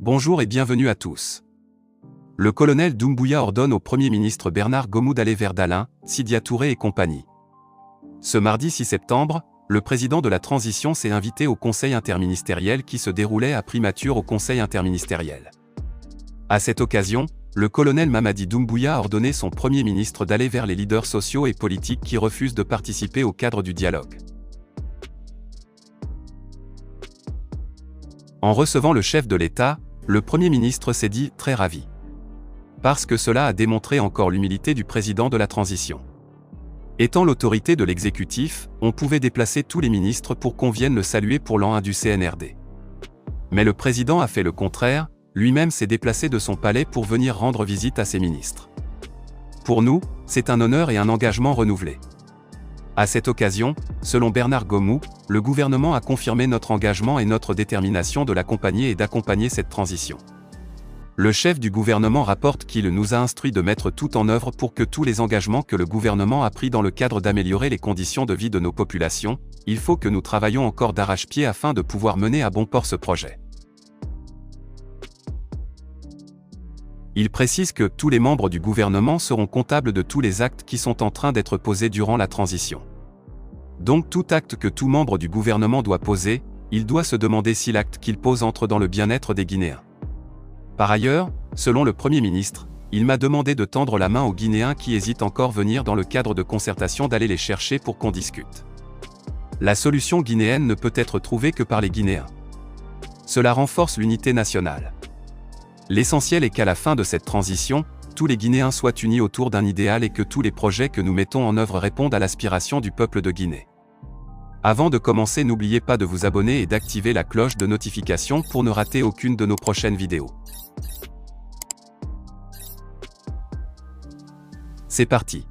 Bonjour et bienvenue à tous. Le colonel Doumbouya ordonne au Premier ministre Bernard Gomou d'aller vers Dalin, Sidya Touré et compagnie. Ce mardi 6 septembre, le président de la transition s'est invité au conseil interministériel qui se déroulait à primature au conseil interministériel. À cette occasion, le colonel Mamadi Doumbouya a ordonné son Premier ministre d'aller vers les leaders sociaux et politiques qui refusent de participer au cadre du dialogue. En recevant le chef de l'État, le Premier ministre s'est dit très ravi. Parce que cela a démontré encore l'humilité du président de la transition. Étant l'autorité de l'exécutif, on pouvait déplacer tous les ministres pour qu'on vienne le saluer pour l'an 1 du CNRD. Mais le président a fait le contraire, lui-même s'est déplacé de son palais pour venir rendre visite à ses ministres. Pour nous, c'est un honneur et un engagement renouvelé. À cette occasion, selon Bernard Gomou, le gouvernement a confirmé notre engagement et notre détermination de l'accompagner et d'accompagner cette transition. Le chef du gouvernement rapporte qu'il nous a instruit de mettre tout en œuvre pour que tous les engagements que le gouvernement a pris dans le cadre d'améliorer les conditions de vie de nos populations, il faut que nous travaillions encore d'arrache-pied afin de pouvoir mener à bon port ce projet. Il précise que tous les membres du gouvernement seront comptables de tous les actes qui sont en train d'être posés durant la transition. Donc tout acte que tout membre du gouvernement doit poser, il doit se demander si l'acte qu'il pose entre dans le bien-être des Guinéens. Par ailleurs, selon le Premier ministre, il m'a demandé de tendre la main aux Guinéens qui hésitent encore venir dans le cadre de concertation d'aller les chercher pour qu'on discute. La solution guinéenne ne peut être trouvée que par les Guinéens. Cela renforce l'unité nationale. L'essentiel est qu'à la fin de cette transition, tous les Guinéens soient unis autour d'un idéal et que tous les projets que nous mettons en œuvre répondent à l'aspiration du peuple de Guinée. Avant de commencer, n'oubliez pas de vous abonner et d'activer la cloche de notification pour ne rater aucune de nos prochaines vidéos. C'est parti.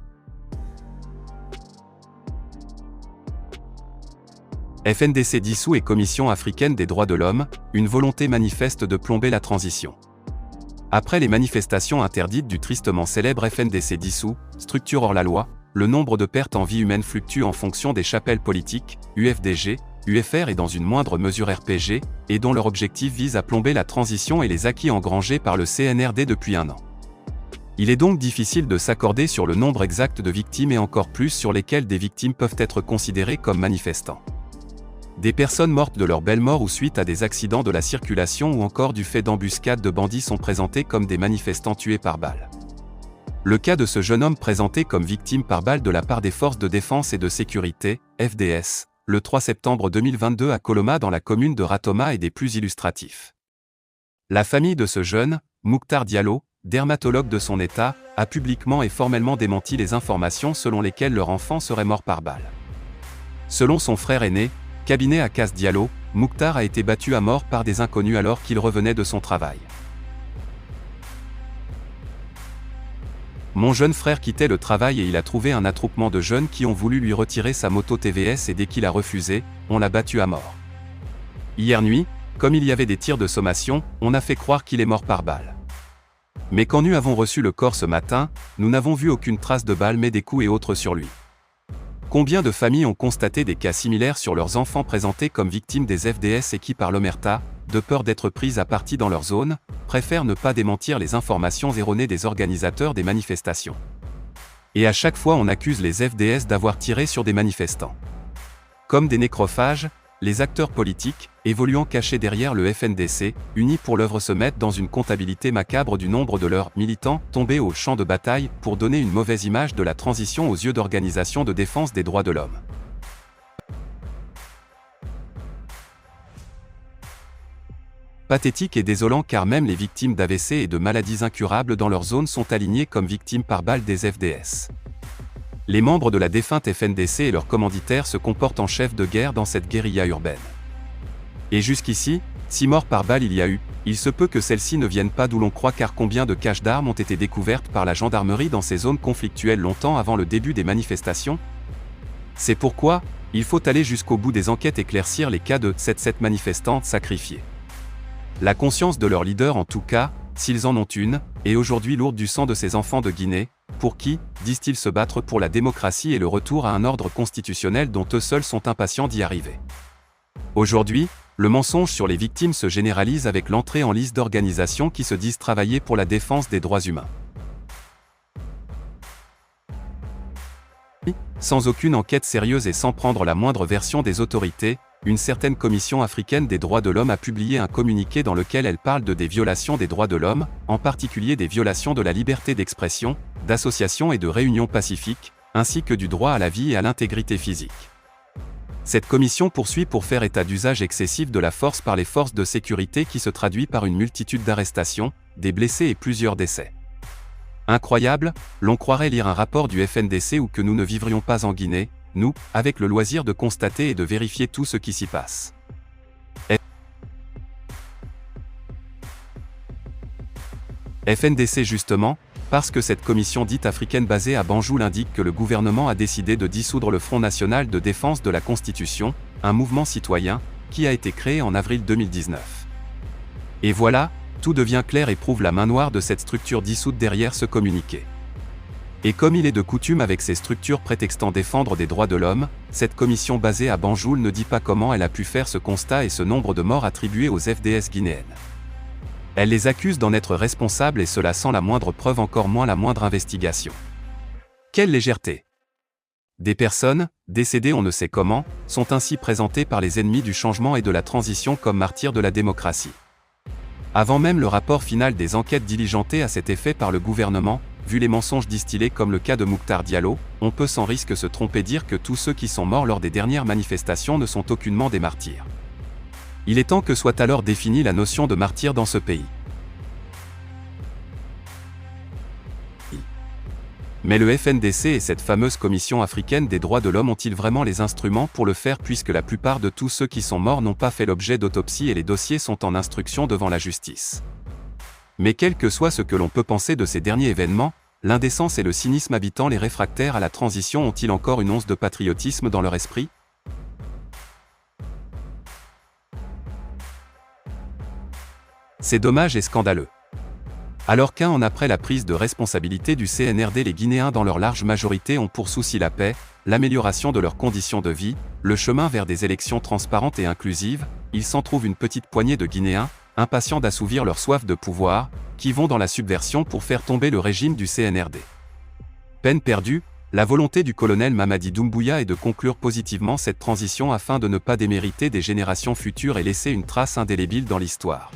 FNDC dissout et Commission africaine des droits de l'homme, une volonté manifeste de plomber la transition. Après les manifestations interdites du tristement célèbre FNDC dissous, structure hors la loi, le nombre de pertes en vie humaine fluctue en fonction des chapelles politiques, UFDG, UFR et dans une moindre mesure RPG, et dont leur objectif vise à plomber la transition et les acquis engrangés par le CNRD depuis un an. Il est donc difficile de s'accorder sur le nombre exact de victimes et encore plus sur lesquelles des victimes peuvent être considérées comme manifestants. Des personnes mortes de leur belle mort ou suite à des accidents de la circulation ou encore du fait d'embuscades de bandits sont présentés comme des manifestants tués par balle. Le cas de ce jeune homme présenté comme victime par balle de la part des forces de défense et de sécurité, FDS, le 3 septembre 2022 à Koloma dans la commune de Ratoma est des plus illustratifs. La famille de ce jeune, Mouktar Diallo, dermatologue de son état, a publiquement et formellement démenti les informations selon lesquelles leur enfant serait mort par balle. Selon son frère aîné, Cabinet Akas Diallo, Mouktar a été battu à mort par des inconnus alors qu'il revenait de son travail. Mon jeune frère quittait le travail et il a trouvé un attroupement de jeunes qui ont voulu lui retirer sa moto TVS et dès qu'il a refusé, on l'a battu à mort. Hier nuit, comme il y avait des tirs de sommation, on a fait croire qu'il est mort par balle. Mais quand nous avons reçu le corps ce matin, nous n'avons vu aucune trace de balle mais des coups et autres sur lui. Combien de familles ont constaté des cas similaires sur leurs enfants présentés comme victimes des FDS et qui par l'omerta, de peur d'être prises à partie dans leur zone, préfèrent ne pas démentir les informations erronées des organisateurs des manifestations. Et à chaque fois on accuse les FDS d'avoir tiré sur des manifestants. Comme des nécrophages, les acteurs politiques, évoluant cachés derrière le FNDC, unis pour l'œuvre se mettent dans une comptabilité macabre du nombre de leurs militants tombés au champ de bataille pour donner une mauvaise image de la transition aux yeux d'organisations de défense des droits de l'homme. Pathétique et désolant car même les victimes d'AVC et de maladies incurables dans leur zone sont alignées comme victimes par balle des FDS. Les membres de la défunte FNDC et leurs commanditaires se comportent en chefs de guerre dans cette guérilla urbaine. Et jusqu'ici, si morts par balle il y a eu, il se peut que celles-ci ne viennent pas d'où l'on croit car combien de caches d'armes ont été découvertes par la gendarmerie dans ces zones conflictuelles longtemps avant le début des manifestations? C'est pourquoi, il faut aller jusqu'au bout des enquêtes et éclaircir les cas de cette manifestantes sacrifiées. La conscience de leur leader en tout cas, s'ils en ont une, est aujourd'hui lourde du sang de ces enfants de Guinée, pour qui, disent-ils se battre pour la démocratie et le retour à un ordre constitutionnel dont eux seuls sont impatients d'y arriver. Aujourd'hui, le mensonge sur les victimes se généralise avec l'entrée en liste d'organisations qui se disent travailler pour la défense des droits humains. Sans aucune enquête sérieuse et sans prendre la moindre version des autorités, une certaine Commission africaine des droits de l'homme a publié un communiqué dans lequel elle parle de des violations des droits de l'homme, en particulier des violations de la liberté d'expression, d'association et de réunion pacifique, ainsi que du droit à la vie et à l'intégrité physique. Cette commission poursuit pour faire état d'usage excessif de la force par les forces de sécurité qui se traduit par une multitude d'arrestations, des blessés et plusieurs décès. Incroyable, l'on croirait lire un rapport du FNDC ou que nous ne vivrions pas en Guinée, nous, avec le loisir de constater et de vérifier tout ce qui s'y passe. FNDC justement, parce que cette commission dite africaine basée à Banjul indique que le gouvernement a décidé de dissoudre le Front national de défense de la Constitution, un mouvement citoyen, qui a été créé en avril 2019. Et voilà, tout devient clair et prouve la main noire de cette structure dissoute derrière ce communiqué. Et comme il est de coutume avec ces structures prétextant défendre des droits de l'homme, cette commission basée à Banjul ne dit pas comment elle a pu faire ce constat et ce nombre de morts attribués aux FDS guinéennes. Elle les accuse d'en être responsables et cela sans la moindre preuve, encore moins la moindre investigation. Quelle légèreté! Des personnes, décédées on ne sait comment, sont ainsi présentées par les ennemis du changement et de la transition comme martyrs de la démocratie. Avant même le rapport final des enquêtes diligentées à cet effet par le gouvernement, vu les mensonges distillés comme le cas de Mouktar Diallo, on peut sans risque se tromper dire que tous ceux qui sont morts lors des dernières manifestations ne sont aucunement des martyrs. Il est temps que soit alors définie la notion de martyr dans ce pays. Mais le FNDC et cette fameuse Commission africaine des droits de l'homme ont-ils vraiment les instruments pour le faire, puisque la plupart de tous ceux qui sont morts n'ont pas fait l'objet d'autopsie et les dossiers sont en instruction devant la justice. Mais quel que soit ce que l'on peut penser de ces derniers événements, l'indécence et le cynisme habitant les réfractaires à la transition ont-ils encore une once de patriotisme dans leur esprit? C'est dommage et scandaleux. Alors qu'un an après la prise de responsabilité du CNRD, les Guinéens dans leur large majorité ont pour souci la paix, l'amélioration de leurs conditions de vie, le chemin vers des élections transparentes et inclusives, il s'en trouve une petite poignée de Guinéens, impatients d'assouvir leur soif de pouvoir, qui vont dans la subversion pour faire tomber le régime du CNRD. Peine perdue, la volonté du colonel Mamadi Doumbouya est de conclure positivement cette transition afin de ne pas démériter des générations futures et laisser une trace indélébile dans l'histoire.